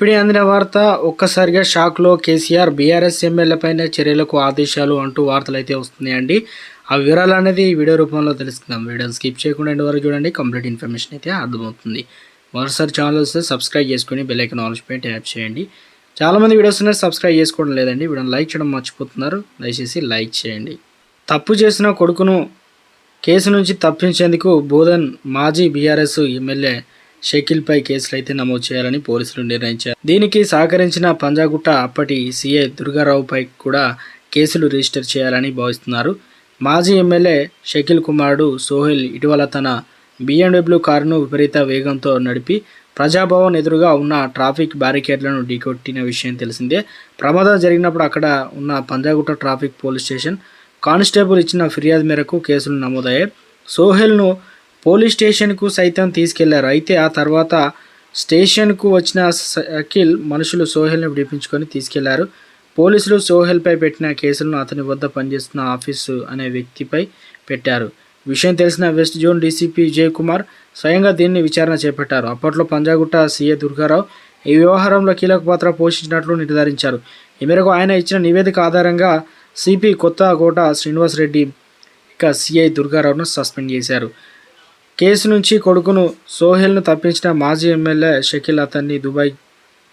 ఇప్పుడే అందిన వార్త. ఒక్కసారిగా షాక్లో కేసీఆర్. బీఆర్ఎస్ ఎమ్మెల్యేపైన చర్యలకు ఆదేశాలు అంటూ వార్తలు అయితే వస్తున్నాయండి. ఆ వివరాలు అనేది వీడియో రూపంలో తెలుసుకుందాం. వీడియోని స్కిప్ చేయకుండా ఎండ్ వరకు చూడండి. కంప్లీట్ ఇన్ఫర్మేషన్ అయితే అర్థమవుతుంది. మరోసారి ఛానల్ వస్తే సబ్స్క్రైబ్ చేసుకొని బెల్ ఐకాన్ ఆల్ పై ట్యాప్ చేయండి. చాలామంది వీడియోస్ ఉన్నారు, సబ్స్క్రైబ్ చేసుకోవడం లేదండి. వీడియోని లైక్ చేయడం మర్చిపోతున్నారు. దయచేసి లైక్ చేయండి. తప్పు చేసిన కొడుకును కేసు నుంచి తప్పించేందుకు బోధన్ మాజీ బీఆర్ఎస్ ఎమ్మెల్యే షకీల్పై కేసులు అయితే నమోదు చేయాలని పోలీసులు నిర్ణయించారు. దీనికి సహకరించిన పంజాగుట్ట అప్పటి సీఐ దుర్గారావుపై కూడా కేసులు రిజిస్టర్ చేయాలని భావిస్తున్నారు. మాజీ ఎమ్మెల్యే షకీల్ కుమారుడు సోహెల్ ఇటీవల తన BMW కారును విపరీత వేగంతో నడిపి ప్రజాభవన్ ఎదురుగా ఉన్న ట్రాఫిక్ బ్యారికేడ్లను ఢీకొట్టిన విషయం తెలిసిందే. ప్రమాదం జరిగినప్పుడు అక్కడ ఉన్న Panjagutta traffic police station constable ఇచ్చిన ఫిర్యాదు మేరకు కేసులు నమోదయ్యాయి. సోహెల్ను పోలీస్ స్టేషన్కు సైతం తీసుకెళ్లారు. అయితే ఆ తర్వాత స్టేషన్కు వచ్చిన షకీల్ మనుషులు సోహెల్ను విడిపించుకొని తీసుకెళ్లారు. పోలీసులు సోహెల్పై పెట్టిన కేసులను అతని వద్ద పనిచేస్తున్న ఆఫీసు అనే వ్యక్తిపై పెట్టారు. విషయం తెలిసిన west zone DCP Vijay Kumar స్వయంగా దీన్ని విచారణ చేపట్టారు. అప్పట్లో పంజాగుట్ట సీఏ దుర్గారావు ఈ వ్యవహారంలో కీలక పాత్ర పోషించినట్లు నిర్ధారించారు. ఈ మేరకు ఆయన ఇచ్చిన నివేదిక ఆధారంగా సిపి కొత్తకోట శ్రీనివాస్ రెడ్డి ఇక సీఐ దుర్గారావును సస్పెండ్ చేశారు. కేసు నుంచి కొడుకును సోహెల్ను తప్పించిన మాజీ ఎమ్మెల్యే షకీల్ అతన్ని దుబాయ్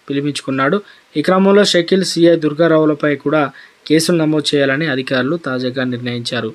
పిలిపించుకున్నాడు. ఈ క్రమంలో షకీల్, సీఐ దుర్గారావులపై కూడా కేసులు నమోదు చేయాలని అధికారులు తాజాగా నిర్ణయించారు.